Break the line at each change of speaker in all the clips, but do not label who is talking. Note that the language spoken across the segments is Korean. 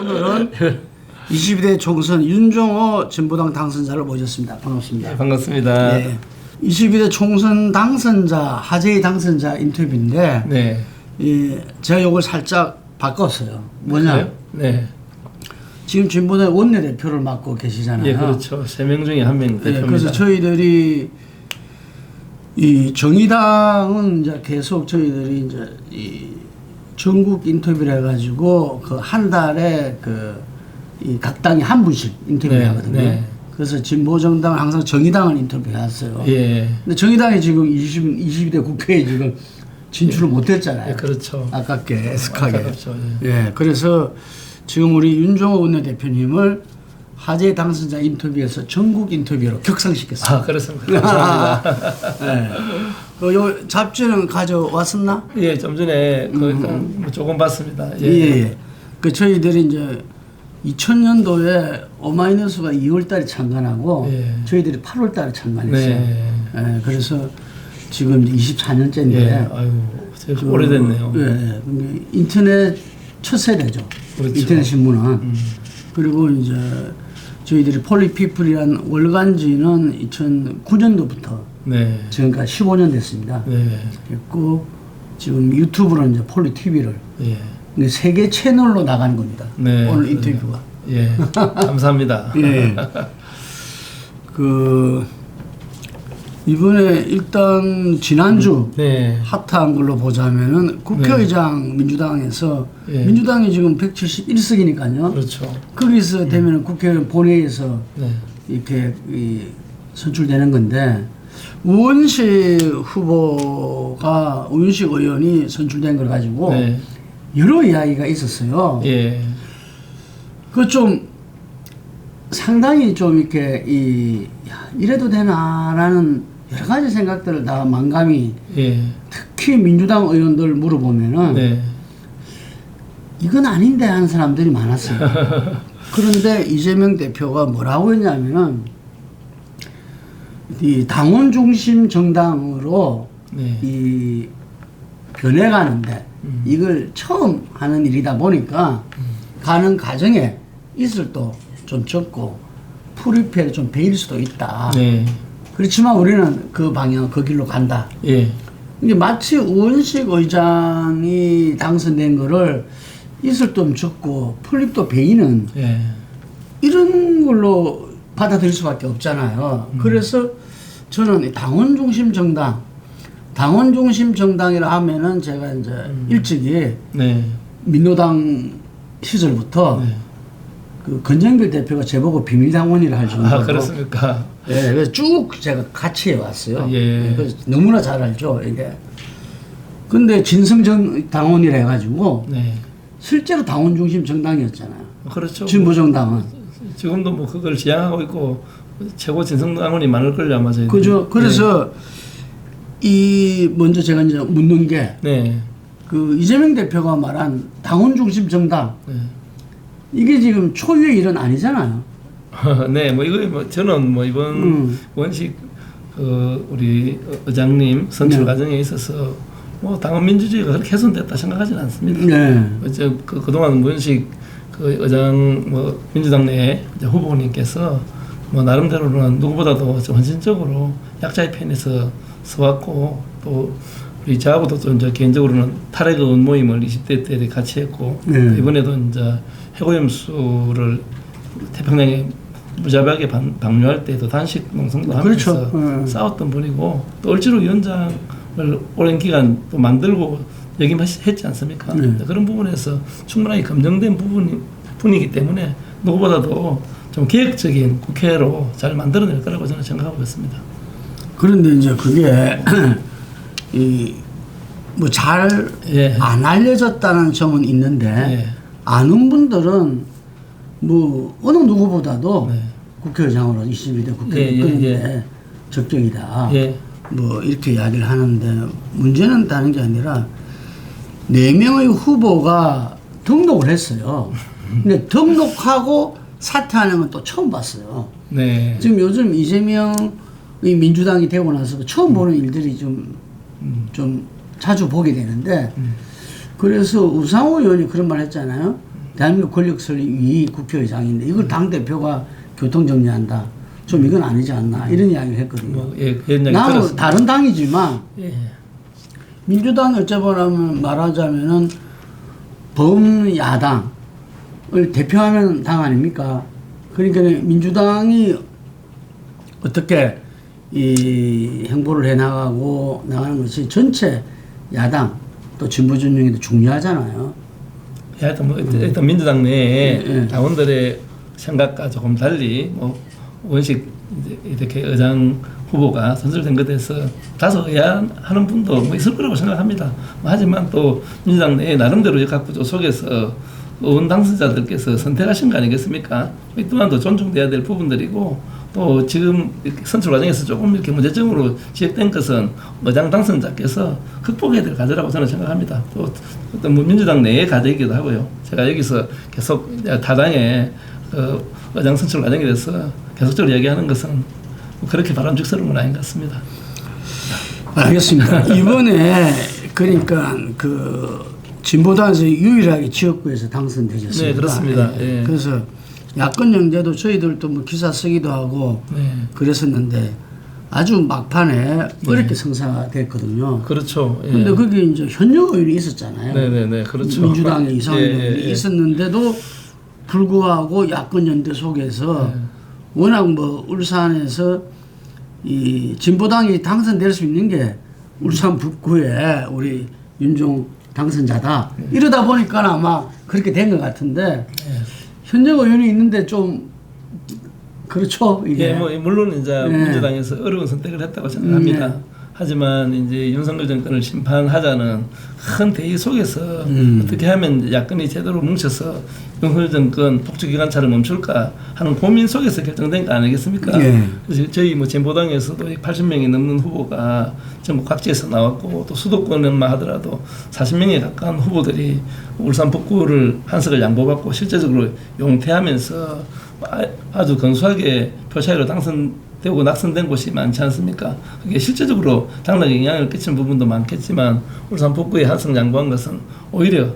오늘은 22대 총선 윤종호 진보당 당선자를 모셨습니다. 반갑습니다.
네, 반갑습니다.
네. 22대 총선 당선자, 하재희 당선자 인터뷰인데,
네.
제가 이걸 살짝 바꿨어요. 뭐냐?
그래요? 네.
지금 진보당 원내대표를 맡고 계시잖아요.
예, 그렇죠. 3명 중에 1명 대표입니다.
그래서 저희들이 이 정의당은 이제 계속 저희들이 이제 이 전국 인터뷰를 해가지고 그 한 달에 이 각 당이 한 분씩 인터뷰를 하거든요.
네.
그래서 진보정당은 항상 정의당을 인터뷰해왔어요.
예.
근데 정의당이 지금 22대 국회에 지금 진출을 못했잖아요.
예, 그렇죠.
아깝게, 애석하게.
그렇죠.
예, 그래서 지금 우리 윤종호 원내대표님을 하재 당선자 인터뷰에서 전국 인터뷰로 격상시켰습니다.
아, 그렇습니다. 감사합니다.
네. 요 잡지는 가져왔었나?
예, 좀 전에 뭐 조금 봤습니다.
예. 예. 저희들이 이제 2000년도에 오마이뉴스가 2월달에 창간하고
예.
저희들이 8월달에 창간했어요.
네.
예, 그래서 지금 24년째인데.
예, 아유, 오래됐네요.
예, 인터넷 첫 세대죠.
그렇죠.
인터넷 신문은. 그리고 이제 저희들이 폴리피플이란 월간지는 2009년도부터
네.
지금까지 15년 됐습니다.
네.
그리고 지금 유튜브로는 이제 폴리TV를
예.
세 개 채널로 나가는 겁니다.
네.
오늘 인터뷰가.
예. 감사합니다.
예. 이번에 일단 지난주
네.
핫한 걸로 보자면은 국회의장 민주당에서
예.
민주당이 지금 171석이니까요.
그렇죠.
거기서 되면 국회의원 본회의에서
네.
이렇게 선출되는 건데 우원식 후보가 우원식 의원이 선출된 걸 가지고
네.
여러 이야기가 있었어요.
예.
그 좀 상당히 좀 이렇게 이래도 되나라는 여러 가지 생각들을 다 만감이
예.
특히 민주당 의원들 물어보면은
네.
이건 아닌데 하는 사람들이 많았어요. 그런데 이재명 대표가 뭐라고 했냐면은 이 당원 중심 정당으로
네.
이 변해가는데 이걸 처음 하는 일이다 보니까 가는 과정에 이슬도 좀 적고 풀잎에 좀 베일 수도 있다.
네.
그렇지만 우리는 그 방향, 그 길로 간다.
예.
이게 마치 우원식 의장이 당선된 거를 이슬도 적고 풀잎도 베이는
예.
이런 걸로 받아들일 수밖에 없잖아요. 그래서 저는 당원 중심 정당이라 하면은 제가 이제 일찍이
네.
민노당 시절부터
네.
그 건정길 대표가 제보고 비밀당원이라 할 정도로.
아, 그렇습니까?
예, 그래서 쭉 제가 같이 해왔어요.
예.
그래서 너무나 잘 알죠, 이게. 근데 진성정 당원이라 해가지고
네.
실제로 당원 중심 정당이었잖아요.
그렇죠.
진보정당은.
지금도 뭐 그걸 지향하고 있고 최고 진성당원이 많을 걸요 아마 저희.
그죠. 그래서 먼저 제가 이제 묻는 게
네.
그 이재명 대표가 말한 당원 중심 정당
네.
이게 지금 초유의 일은 아니잖아요.
네, 뭐 이거 뭐 저는 뭐 이번 원식 우리 의장님 선출
네.
과정에 있어서 뭐 당원 민주주의가 그렇게 훼손됐다 생각하지는 않습니다.
네.
그동안 원식 그 의장 뭐 민주당 내 후보님께서 뭐 나름대로는 누구보다도 좀 헌신적으로 약자의 편에서 서왔고 또 우리 저하고도 좀 이제 개인적으로는 탈핵 의원 모임을 20대 때 같이 했고
네.
이번에도 이제 해고염수를 태평양에 무자비하게 방류할 때도 단식 농성도 하면서
그렇죠.
싸웠던 분이고 또 을지로 위원장을 오랜 기간 또 만들고 역임했지 않습니까? 그런 부분에서 충분하게 검증된 분이기 때문에 누구보다도 좀 개혁적인 국회로 잘 만들어낼 거라고 저는 생각하고 있습니다.
그런데 이제 그게 뭐 잘 안 알려졌다는 점은 있는데
예.
아는 분들은 뭐 어느 누구보다도
네.
국회의장으로 22대 국회를 이끄는데 적격이다.
예.
뭐 이렇게 이야기를 하는데 문제는 다른 게 아니라 4명의 후보가 등록을 했어요. 근데 등록하고 사퇴하는 건 또 처음 봤어요.
네.
지금 요즘 이재명의 민주당이 되고 나서 처음 보는 일들이 좀 자주 보게 되는데 그래서 우상호 의원이 그런 말 했잖아요. 대한민국 권력 설립 위 국회의장인데 이걸 당 대표가 교통 정리한다. 좀 이건 아니지 않나 이런 이야기를 했거든요.
뭐, 예, 그런 이야기
나는
들었습니다.
다른 당이지만
예.
민주당이 어쩌면 말하자면은 범야당을 대표하는 당 아닙니까? 그러니까 민주당이 어떻게 이 행보를 해나가고 나가는 것이 전체 야당 또 진보 진영에도 중요하잖아요.
하여튼 뭐 일단 민주당 내에
예.
당원들의 생각과 조금 달리 뭐 원식 이제 이렇게 의장 후보가 선출된 것에 대해서 다소 의아하는 분도 뭐 있을 거라고 생각합니다. 뭐 하지만 또 민주당 내에 나름대로 역학구조 속에서 의원 당선자들께서 선택하신 거 아니겠습니까? 이 또한도 존중돼야 될 부분들이고 또 지금 이렇게 선출 과정에서 조금 이렇게 문제점으로 지적된 것은 의장 당선자께서 극복해야 될 과제라고 저는 생각합니다. 또 어떤 뭐 민주당 내의 과제이기도 하고요. 제가 여기서 계속 타당의 의장 선출 과정에 대해서 계속적으로 얘기하는 것은 그렇게 바람직스러운 건 아닌 것 같습니다.
알겠습니다. 이번에 그러니까 그 진보당에서 유일하게 지역구에서 당선되셨습니다.
네, 그렇습니다. 예.
그래서 야권 영재도 저희들도 뭐 기사 쓰기도 하고
네.
그랬었는데 아주 막판에 어렵게 성사됐거든요.
그렇죠. 예.
근데 거기 이제 현역 의원이 있었잖아요.
네네네, 그렇죠.
민주당의 이상현
예,
의원이
예.
있었는데도 불구하고 야권 연대 속에서
예.
워낙 뭐 울산에서 이 진보당이 당선될 수 있는 게 울산 북구에 우리 윤종 당선자다. 이러다 보니까 아마 그렇게 된 것 같은데 현역 의원이 있는데 좀 그렇죠 이게.
예, 뭐 물론 이제
예.
민주당에서 어려운 선택을 했다고 생각합니다.
네.
하지만 이제 윤석열 정권을 심판하자는 큰 대의 속에서 어떻게 하면 야권이 제대로 뭉쳐서 윤석열 정권 폭주기관차를 멈출까 하는 고민 속에서 결정된 거 아니겠습니까?
예.
그래서 저희 뭐 진보당에서도 80명이 넘는 후보가 전국 각지에서 나왔고 또 수도권만 하더라도 40명에 가까운 후보들이 울산 북구를 한석을 양보받고 실제적으로 용퇴하면서 아주 근소하게 표 차이로 당선되고 낙선된 곳이 많지 않습니까? 그게 실제적으로 당락에 영향을 끼친 부분도 많겠지만 울산 북구에 한석 양보한 것은 오히려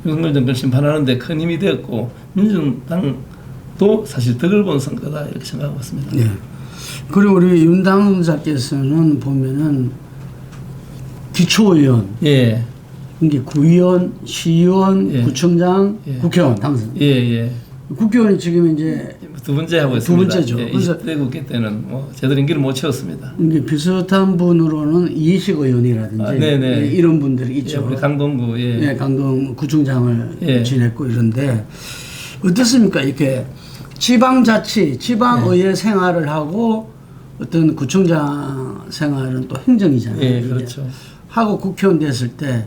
윤석열 정권 심판하는데 큰 힘이 되었고 민주당도 사실 덕을 본 선거다 이렇게 생각하고 있습니다.
예. 그리고 우리 윤 당선자께서는 보면은 기초의원,
예,
이게 구의원, 시의원,
예.
구청장,
예.
국회의원 당선.
예, 예.
국회의원이 지금 이제
두 번째 하고
두
있습니다.
번째죠.
예,
그래서
20대 국회 때는 뭐 제대로 임기를 못 채웠습니다.
이게 비슷한 분으로는 이희식 의원이라든지
아, 네네.
예, 이런 분들이
예,
있죠.
우리 강동구 예.
예, 강동 구청장을
예.
지냈고 이런데 어떻습니까? 이렇게 지방자치, 지방의회 생활을 하고 어떤 구청장 생활은 또 행정이잖아요.
예,
이제.
그렇죠.
하고 국회의원 됐을 때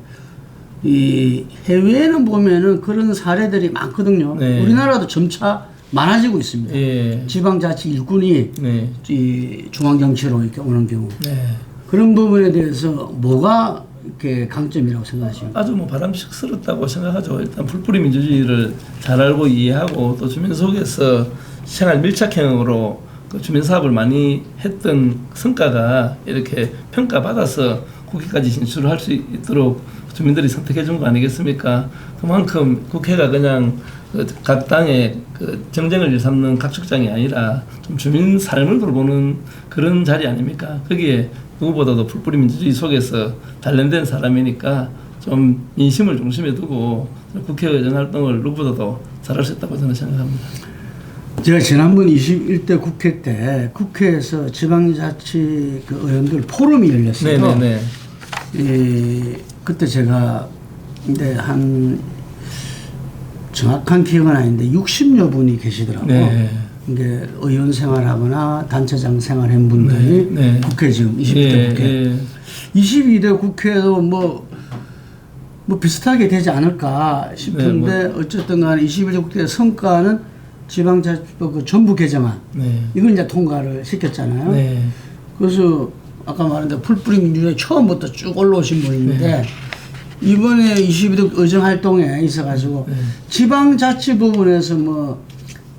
이 해외에는 보면은 그런 사례들이 많거든요.
네.
우리나라도 점차 많아지고 있습니다.
예.
지방자치 일꾼이
네.
이 중앙정치로 이렇게 오는 경우
네.
그런 부분에 대해서 뭐가 이렇게 강점이라고 생각하십니까?
아주 뭐 바람직스럽다고 생각하죠. 일단 풀뿌리 민주주의를 잘 알고 이해하고 또 주민 속에서 생활 밀착형으로 그 주민 사업을 많이 했던 성과가 이렇게 평가받아서 국회까지 진출을 할 수 있도록 주민들이 선택해 준 거 아니겠습니까? 그만큼 국회가 그냥 각 당의 그 정쟁을 일삼는 각축장이 아니라 좀 주민 삶을 돌보는 그런 자리 아닙니까? 거기에 누구보다도 풀뿌리 민주주의 속에서 단련된 사람이니까 좀 민심을 중심에 두고 국회의원 활동을 누구보다도 잘할 수 있다고 저는 생각합니다.
제가 지난번 21대 국회 때 국회에서 지방자치 그 의원들 포럼이 열렸어요.
네네네.
그때 제가 근데 한 정확한 기억은 아닌데 60여 분이 계시더라고요.
네.
이게 의원 생활하거나 단체장 생활한 분들이
네, 네.
국회 지금 22대
예,
국회.
예.
22대 국회도 뭐 비슷하게 되지 않을까 싶은데
네,
어쨌든 간에 21대 국회 성과는 지방자치법 그 전부 개정안
네.
이걸 이제 통과를 시켰잖아요.
네.
그래서 아까 말한 대로 풀뿌리 민주주의 처음부터 쭉 올라오신 분인데
네.
이번에 22대 의정 활동에 있어가지고
네.
지방자치 부분에서 뭐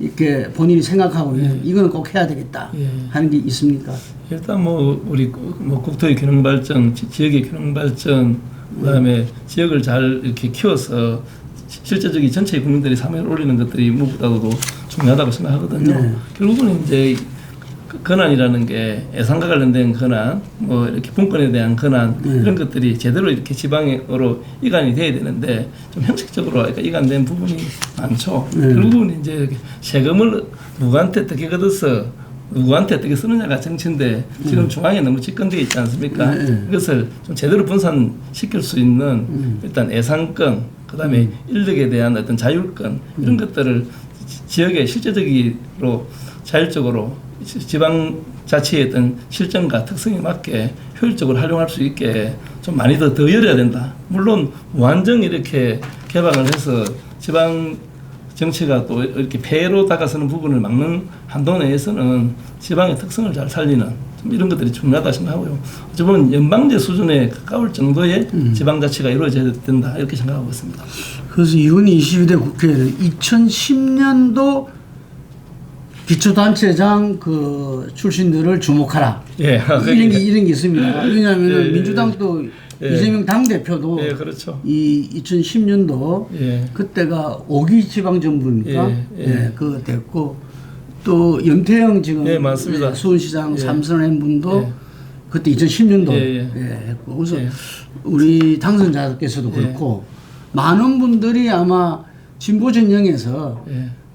이렇게 본인이 생각하고 있는 이거는 꼭 해야 되겠다
예.
하는 게 있습니까?
일단 뭐 우리 뭐 국토의 균형 발전, 지역의 균형 발전, 그다음에 지역을 잘 이렇게 키워서 실제적인 전체 국민들이 사회를 올리는 것들이 무엇보다도 중요하다고 생각하거든요.
네.
결국은 이제 권한이라는 게 예산과 관련된 권한, 뭐 이렇게 분권에 대한 권한 이런 것들이 제대로 이렇게 지방으로 이관이 돼야 되는데 좀 형식적으로 이관된 부분이 많죠. 결국은 이제 세금을 누구한테 어떻게 걷어서 누구한테 어떻게 쓰느냐가 정치인데 지금 중앙에 너무 집권되어 있지 않습니까? 이것을 좀 제대로 분산시킬 수 있는 일단 예산권, 그다음에 인력에 대한 어떤 자율권 이런 것들을 지역의 실제적으로 자율적으로 지방자치의 어떤 실정과 특성에 맞게 효율적으로 활용할 수 있게 좀 많이 더 열어야 된다. 물론 무한정 이렇게 개방을 해서 지방 정치가 또 이렇게 폐로 다가서는 부분을 막는 한도 내에서는 지방의 특성을 잘 살리는 좀 이런 것들이 중요하다 생각하고요. 어찌 보면 연방제 수준에 가까울 정도의 지방자치가 이루어져야 된다 이렇게 생각하고 있습니다.
그래서 이번 22대 국회에는 2010년도 기초단체장 그 출신들을 주목하라.
예,
이런 게 있습니다. 왜냐하면
예,
민주당도 이재명 당대표도
그렇죠.
이 2010년도 그때가 5기 지방정부입니까? 그거 됐고 또 염태영 지금
맞습니다.
수원시장 삼선한 분도 그때 2010년도 했고 그래서 우리 당선자들께서도 그렇고 많은 분들이 아마 진보 진영에서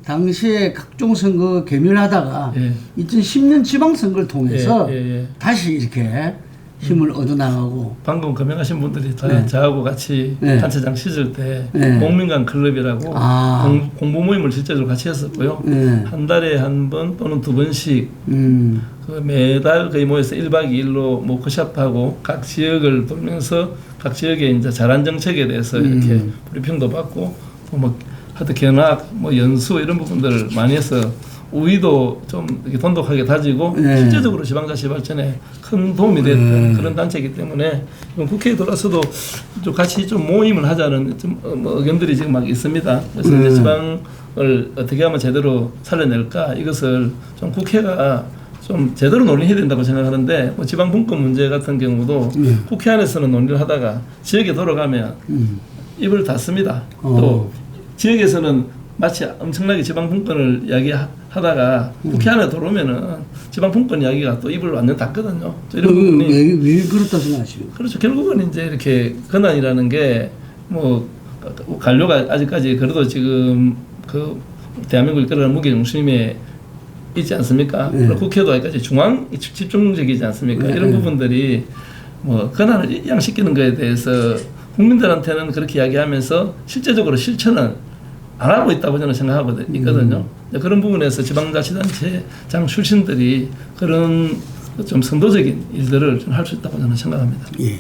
당시에 각종 선거 개멸하다가 2010년 지방선거를 통해서 다시 이렇게 힘을 얻어나가고
방금 거명하신 분들이 다 저하고 같이 단체장 시절 때 공민관 클럽이라고 공부 모임을 실제로 같이 했었고요. 한 달에 한 번 또는 두 번씩 그 매달 거의 모여서 1박 2일로 워크숍하고 각 지역을 돌면서 각 지역의 이제 잘한 정책에 대해서 이렇게 브리핑도 받고 뭐 하여튼 견학, 뭐 연수 이런 부분들을 많이 해서 우위도 좀 이렇게 돈독하게 다지고 실제적으로 지방자치 발전에 큰 도움이 됐던 그런 단체이기 때문에 이번 국회에 돌아서도 좀 같이 좀 모임을 하자는 좀 뭐 의견들이 지금 막 있습니다. 그래서 이제 지방을 어떻게 하면 제대로 살려낼까 이것을 좀 국회가 좀 제대로 논의해야 된다고 생각하는데 뭐 지방 분권 문제 같은 경우도 국회 안에서는 논의를 하다가 지역에 돌아가면 입을 닫습니다. 또 지역에서는 마치 엄청나게 지방 분권을 이야기하다가 국회 안에 들어오면은 지방 분권 이야기가 또 입을 완전 닫거든요. 이런 부분이
왜 그렇다 생각하십니까?
그렇죠. 결국은 이제 이렇게 권한이라는 게 뭐 관료가 아직까지 그래도 지금 그 대한민국을 이끌어가는 무게 중심에 있지 않습니까? 그리고 국회도 아직까지 중앙 집중적이지 않습니까? 이런 부분들이 뭐 권한을 이양시키는 것에 대해서 국민들한테는 그렇게 이야기하면서 실제적으로 실천은 안 하고 있다고 저는 생각하거든요. 그런 부분에서 지방자치단체장 출신들이 그런 좀 선도적인 일들을 좀 할 수 있다고 저는 생각합니다.
예.